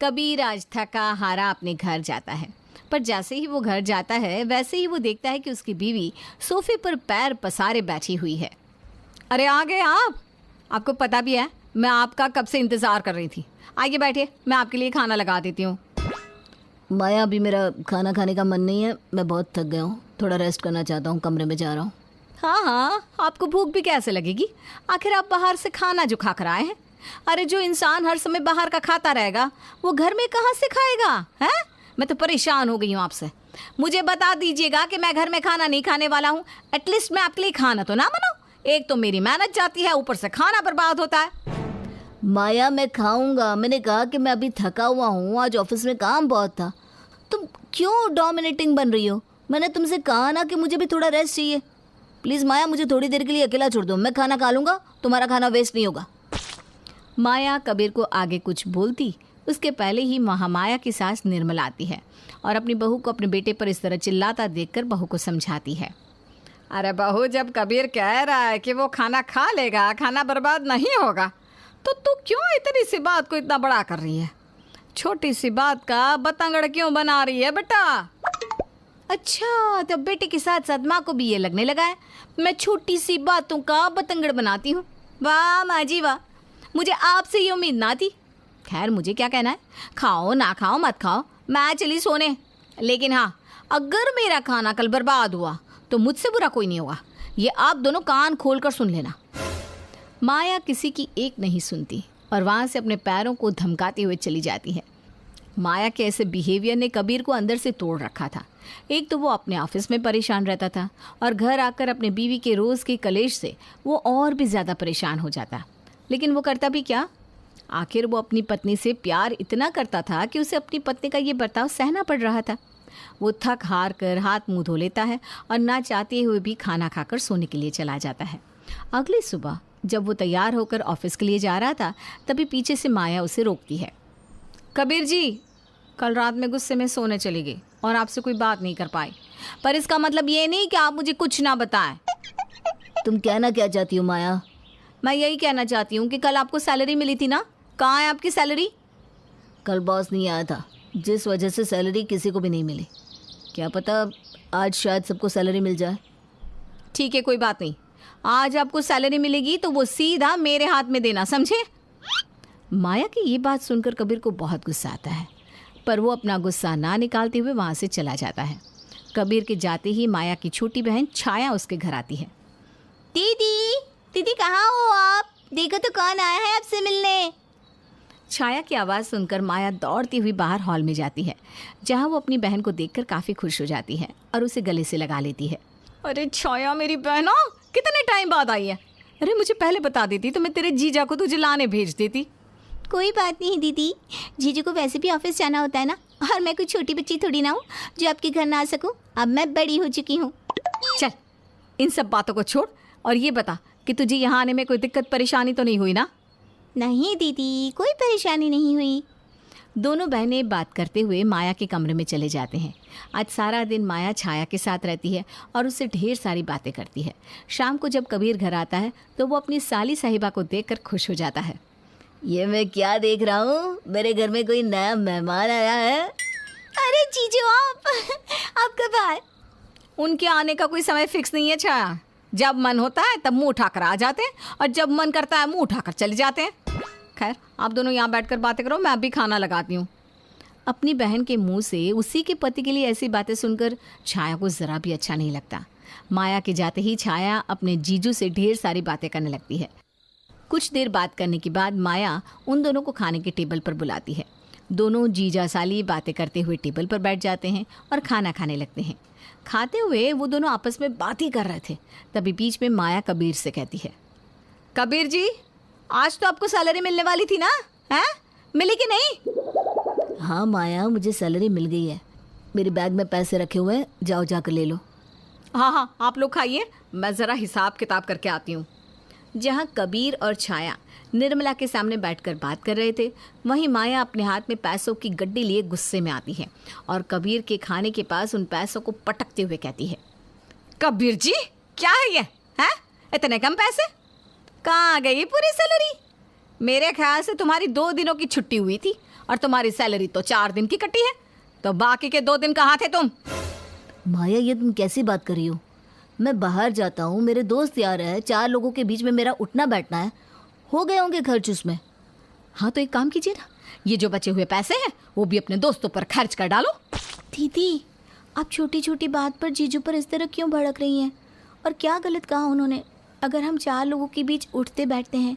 कबीर आज थका हारा अपने घर जाता है, पर जैसे ही वो घर जाता है वैसे ही वो देखता है कि उसकी बीवी सोफे पर पैर पसारे बैठी हुई है। अरे आ गए आप? आपको पता भी है मैं आपका कब से इंतज़ार कर रही थी। आइए बैठिए, मैं आपके लिए खाना लगा देती हूँ। माया, अभी मेरा खाना खाने का मन नहीं है, मैं बहुत थक गया हूँ, थोड़ा रेस्ट करना चाहता हूँ, कमरे में जा रहा हूँ। हाँ हाँ, आपको भूख भी कैसे लगेगी? आखिर आप बाहर से खाना जो खा कर आए हैं। अरे जो इंसान हर समय बाहर का खाता रहेगा वो घर में कहाँ से खाएगा? हैं? मैं तो परेशान हो गई हूँ आपसे। मुझे बता दीजिएगा कि मैं घर में खाना नहीं खाने वाला हूँ। एटलीस्ट मैं आपके लिए खाना तो ना बनाऊँ। एक तो मेरी मेहनत जाती है, ऊपर से खाना बर्बाद होता है। माया, मैं खाऊंगा, मैंने कहा कि मैं अभी थका हुआ हूँ, आज ऑफिस में काम बहुत था। तुम क्यों डोमिनेटिंग बन रही हो? मैंने तुमसे कहा ना कि मुझे भी थोड़ा रेस्ट चाहिए। प्लीज़ माया, मुझे थोड़ी देर के लिए अकेला छोड़ दो, मैं खाना खा लूँगा, तुम्हारा खाना वेस्ट नहीं होगा। माया कबीर को आगे कुछ बोलती उसके पहले ही महामाया की सास निर्मला आती है और अपनी बहू को अपने बेटे पर इस तरह चिल्लाता देखकर बहू को समझाती है। अरे बहू, जब कबीर कह रहा है कि वो खाना खा लेगा, खाना बर्बाद नहीं होगा, तो तू क्यों इतनी सी बात को इतना बड़ा कर रही है? छोटी सी बात का बतंगड़ क्यों बना रही है बेटा? अच्छा, तो बेटे के साथ साथ माँ को भी ये लगने लगा है मैं छोटी सी बातों का बतंगड़ बनाती हूँ। वाह माँ जी वाह, मुझे आपसे ये उम्मीद ना थी। खैर, मुझे क्या कहना है, खाओ ना खाओ मत खाओ, मैं चली सोने। लेकिन हाँ, अगर मेरा खाना कल बर्बाद हुआ तो मुझसे बुरा कोई नहीं होगा। ये आप दोनों कान खोल कर सुन लेना। माया किसी की एक नहीं सुनती और वहाँ से अपने पैरों को धमकाते हुए चली जाती है। माया के ऐसे बिहेवियर ने कबीर को अंदर से तोड़ रखा था। एक तो वो अपने ऑफिस में परेशान रहता था और घर आकर अपने बीवी के रोज़ के कलेश से वो और भी ज़्यादा परेशान हो जाता। लेकिन वो करता भी क्या? आखिर वो अपनी पत्नी से प्यार इतना करता था कि उसे अपनी पत्नी का ये बर्ताव सहना पड़ रहा था। वो थक हार कर हाथ मुंह धो लेता है और ना चाहते हुए भी खाना खाकर सोने के लिए चला जाता है। अगली सुबह जब वो तैयार होकर ऑफिस के लिए जा रहा था, तभी पीछे से माया उसे रोकती है। कबीर जी, कल रात में गुस्से में सोने चली गई और आपसे कोई बात नहीं कर पाई, पर इसका मतलब ये नहीं कि आप मुझे कुछ ना बताएं। तुम कहना क्या चाहती हो माया? मैं यही कहना चाहती हूँ कि कल आपको सैलरी मिली थी ना, कहाँ है आपकी सैलरी? कल बॉस नहीं आया था, जिस वजह से सैलरी किसी को भी नहीं मिली। क्या पता आज शायद सबको सैलरी मिल जाए। ठीक है, कोई बात नहीं। आज आपको सैलरी मिलेगी तो वो सीधा मेरे हाथ में देना, समझे? माया की ये बात सुनकर कबीर को बहुत गुस्सा आता है, पर वो अपना गुस्सा ना निकालते हुए वहाँ से चला जाता है। कबीर के जाते ही माया की छोटी बहन छाया उसके घर आती है। दीदी, दीदी कहाँ हो आप? देखो तो कौन आया है आपसे मिलने। छाया की आवाज़ सुनकर माया दौड़ती हुई बाहर हॉल में जाती है, जहाँ वो अपनी बहन को देखकर काफ़ी खुश हो जाती है और उसे गले से लगा लेती है। अरे छाया मेरी बहन, कितने टाइम बाद आई है। अरे मुझे पहले बता देती तो मैं तेरे जीजा को तुझे लाने भेज देती। कोई बात नहीं दीदी, जीजू को वैसे भी ऑफिस जाना होता है ना, और मैं कोई छोटी बच्ची थोड़ी ना हूँ जो आपके घर ना आ सकूँ। अब मैं बड़ी हो चुकी हूँ। चल, इन सब बातों को छोड़ और ये बता कि तुझे यहाँ आने में कोई दिक्कत परेशानी तो नहीं हुई ना? नहीं दीदी, कोई परेशानी नहीं हुई। दोनों बहनें बात करते हुए माया के कमरे में चले जाते हैं। आज सारा दिन माया छाया के साथ रहती है और उससे ढेर सारी बातें करती है। शाम को जब कबीर घर आता है तो वो अपनी साली साहिबा को देखकर खुश हो जाता है। ये मैं क्या देख रहा हूँ? मेरे घर में कोई नया मेहमान आया है। अरे जीजू, आप कब आए? उनके आने का कोई समय फिक्स नहीं है छाया। जब मन होता है तब मुंह उठाकर आ जाते हैं और जब मन करता है मुंह उठाकर चले जाते हैं। खैर, आप दोनों यहाँ बैठकर बातें करो, मैं अभी खाना लगाती हूँ। अपनी बहन के मुंह से उसी के पति के लिए ऐसी बातें सुनकर छाया को ज़रा भी अच्छा नहीं लगता। माया के जाते ही छाया अपने जीजू से ढेर सारी बातें करने लगती है। कुछ देर बात करने के बाद माया उन दोनों को खाने के टेबल पर बुलाती है। दोनों जीजा साली बातें करते हुए टेबल पर बैठ जाते हैं और खाना खाने लगते हैं। खाते हुए वो दोनों आपस में बात ही कर रहे थे, तभी बीच में माया कबीर से कहती है, कबीर जी, आज तो आपको सैलरी मिलने वाली थी ना? हैं? मिली कि नहीं? हाँ माया, मुझे सैलरी मिल गई है। मेरे बैग में पैसे रखे हुए हैं, जाओ जाकर ले लो। हाँ, आप लोग खाइए, मैं ज़रा हिसाब किताब करके आती हूँ। जहाँ कबीर और छाया निर्मला के सामने बैठकर बात कर रहे थे, वहीं माया अपने हाथ में पैसों की गड्डी लिए गुस्से में आती है और कबीर के खाने के पास उन पैसों को पटकते हुए कहती है, कबीर जी, क्या है ये? हैं? इतने कम पैसे? कहाँ गई पूरी सैलरी? मेरे ख्याल से तुम्हारी 2 दिनों की छुट्टी हुई थी और तुम्हारी सैलरी तो 4 दिन की कटी है, तो बाकी के 2 दिन कहाँ थे तुम? माया, ये तुम कैसी बात कर रही हो? मैं बाहर जाता हूँ, मेरे दोस्त यार है, 4 लोगों के बीच में मेरा उठना बैठना है, हो गए होंगे खर्च उसमें। हाँ तो एक काम कीजिए ना, ये जो बचे हुए पैसे हैं वो भी अपने दोस्तों पर खर्च कर डालो। दीदी, आप छोटी छोटी बात पर जीजू पर इस तरह क्यों भड़क रही हैं? और क्या गलत कहा उन्होंने? अगर हम 4 लोगों के बीच उठते बैठते हैं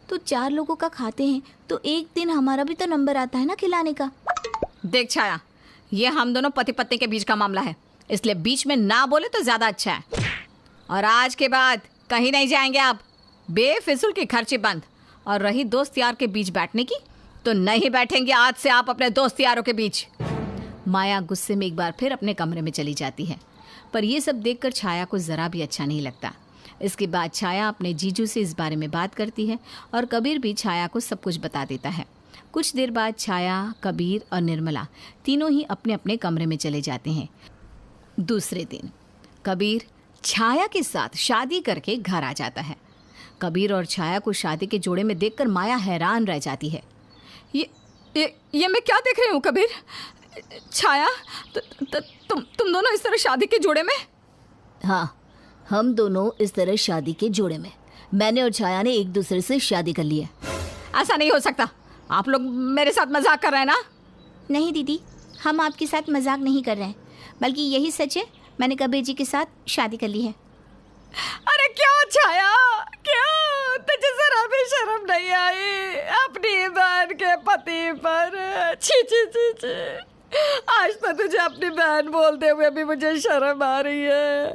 तो 4 लोगों का खाते हैं, तो एक दिन हमारा भी तो नंबर आता है ना खिलाने का। देख छाया, ये हम दोनों पति पत्नी के बीच का मामला है, इसलिए बीच में ना बोले तो ज़्यादा अच्छा है। और आज के बाद कहीं नहीं जाएंगे आप, बेफिजूल की खर्ची बंद। और रही दोस्त यार के बीच बैठने की, तो नहीं बैठेंगे आज से आप अपने दोस्त यारों के बीच। माया गुस्से में एक बार फिर अपने कमरे में चली जाती है, पर यह सब देखकर छाया को ज़रा भी अच्छा नहीं लगता। इसके बाद छाया अपने जीजू से इस बारे में बात करती है और कबीर भी छाया को सब कुछ बता देता है। कुछ देर बाद छाया, कबीर और निर्मला तीनों ही अपने अपने कमरे में चले जाते हैं। दूसरे दिन कबीर छाया के साथ शादी करके घर आ जाता है। कबीर और छाया को शादी के जोड़े में देखकर माया हैरान रह जाती है। ये मैं क्या देख रही हूँ कबीर? छाया, तुम दोनों इस तरह शादी के जोड़े में? हाँ, हम दोनों इस तरह शादी के जोड़े में। मैंने और छाया ने एक दूसरे से शादी कर ली है। ऐसा नहीं हो सकता, आप लोग मेरे साथ मजाक कर रहे हैं ना? नहीं दीदी, हम आपके साथ मजाक नहीं कर रहे हैं, बल्कि यही सच है, मैंने कबीर जी के साथ शादी कर ली है। अरे क्यों छाया, क्यों? तुझे जरा भी शर्म नहीं आई अपनी बहन के पति पर? छी छी छी छी, आज तो तुझे अपनी बहन बोलते हुए भी मुझे शर्म आ रही है।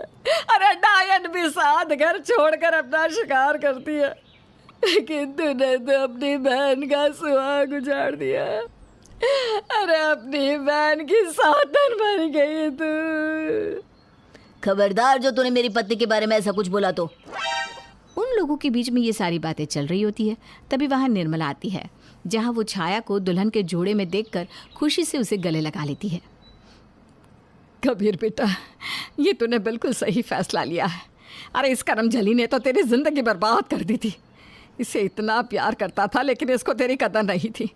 अरे डायन भी साथ घर छोड़कर अपना शिकार करती है, लेकिन तूने तो अपनी बहन का सुहाग उजाड़ दिया। अरे अपनी बहन की सौतन बन गई तू। खबरदार, जो तूने मेरी पत्नी के बारे में ऐसा कुछ बोला तो। उन लोगों के बीच में ये सारी बातें चल रही होती है, तभी वहाँ निर्मला आती है, जहाँ वो छाया को दुल्हन के जोड़े में देखकर खुशी से उसे गले लगा लेती है। कबीर बेटा, ये तूने बिल्कुल सही फैसला लिया है। अरे इस करमजली ने तो तेरी जिंदगी बर्बाद कर दी थी। इसे इतना प्यार करता था, लेकिन इसको तेरी कदर नहीं थी।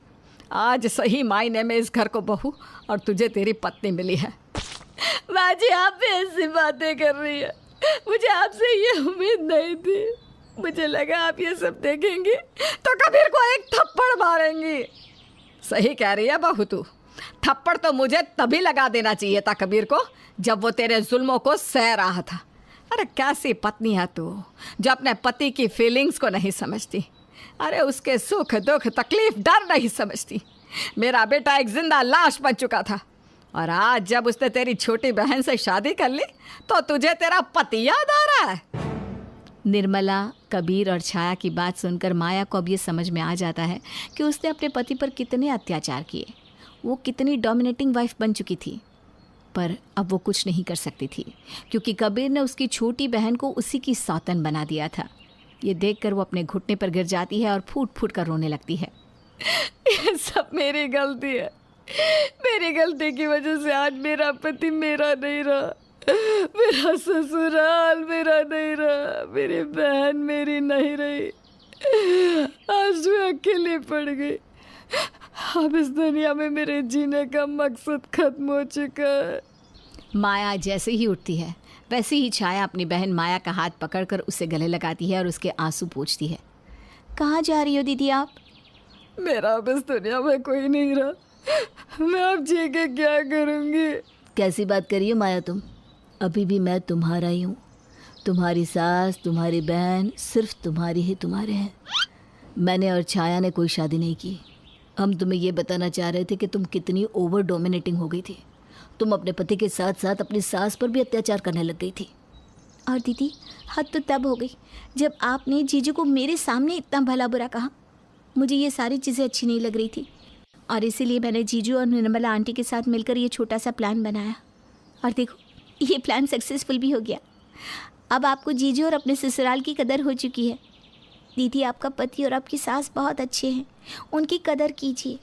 आज सही मायने में इस घर को बहू और तुझे तेरी पत्नी मिली है। माँ जी, आप भी ऐसी बातें कर रही है, मुझे आपसे ये उम्मीद नहीं थी। मुझे लगा आप ये सब देखेंगी तो कबीर को एक थप्पड़ मारेंगी। सही कह रही है बहू तू, थप्पड़ तो मुझे तभी लगा देना चाहिए था कबीर को, जब वो तेरे जुल्मों को सह रहा था। अरे कैसी पत्नी है तू, जो अपने पति की फीलिंग्स को नहीं समझती। अरे उसके सुख दुख तकलीफ डर नहीं समझती। मेरा बेटा एक जिंदा लाश बन चुका था, और आज जब उसने तेरी छोटी बहन से शादी कर ली तो तुझे तेरा पति याद आ रहा है। निर्मला, कबीर और छाया की बात सुनकर माया को अब ये समझ में आ जाता है कि उसने अपने पति पर कितने अत्याचार किए। वो कितनी डोमिनेटिंग वाइफ बन चुकी थी, पर अब वो कुछ नहीं कर सकती थी, क्योंकि कबीर ने उसकी छोटी बहन को उसी की सौतन बना दिया था। ये देखकर वो अपने घुटने पर गिर जाती है और फूट फूट कर रोने लगती है। ये सब मेरी गलती है, मेरी गलती की वजह से आज मेरा पति मेरा नहीं रहा, मेरा ससुराल मेरा नहीं रहा, मेरी बहन मेरी नहीं रही। आज मैं अकेली पड़ गई। अब इस दुनिया में मेरे जीने का मकसद खत्म हो चुका है। माया जैसे ही उठती है, वैसे ही छाया अपनी बहन माया का हाथ पकड़कर उसे गले लगाती है और उसके आंसू पोंछती है। कहाँ जा रही हो दीदी आप? मेरा अब इस दुनिया में कोई नहीं रहा, मैं अब जी के क्या करूँगी? कैसी बात करी हो माया तुम? अभी भी मैं तुम्हारा ही हूँ। तुम्हारी सास, तुम्हारी बहन सिर्फ तुम्हारी ही तुम्हारे हैं। मैंने और छाया ने कोई शादी नहीं की। हम तुम्हें ये बताना चाह रहे थे कि तुम कितनी ओवर डोमिनेटिंग हो गई थी। तुम अपने पति के साथ साथ अपनी सास पर भी अत्याचार करने लग गई थी। और दीदी, हद तो तब हो गई जब आपने जीजू को मेरे सामने इतना भला बुरा कहा। मुझे ये सारी चीज़ें अच्छी नहीं लग रही थी, और इसीलिए मैंने जीजू और निर्मला आंटी के साथ मिलकर ये छोटा सा प्लान बनाया। और देखो, ये प्लान सक्सेसफुल भी हो गया। अब आपको जीजू और अपने ससुराल की कदर हो चुकी है। दीदी, आपका पति और आपकी सास बहुत अच्छे हैं, उनकी कदर कीजिए।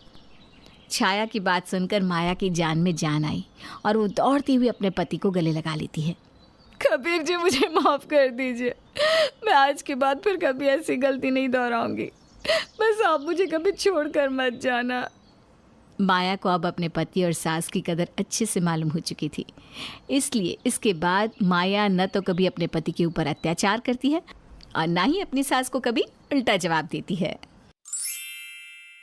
छाया की बात सुनकर माया की जान में जान आई और वो दौड़ती हुई अपने पति को गले लगा लेती है। कबीर जी, मुझे माफ़ कर दीजिए, मैं आज के बाद फिर कभी ऐसी गलती नहीं दोहराऊंगी। बस आप मुझे कभी छोड़कर मत जाना। माया को अब अपने पति और सास की कदर अच्छे से मालूम हो चुकी थी। इसलिए इसके बाद माया न तो कभी अपने पति के ऊपर अत्याचार करती है और ना ही अपनी सास को कभी उल्टा जवाब देती है।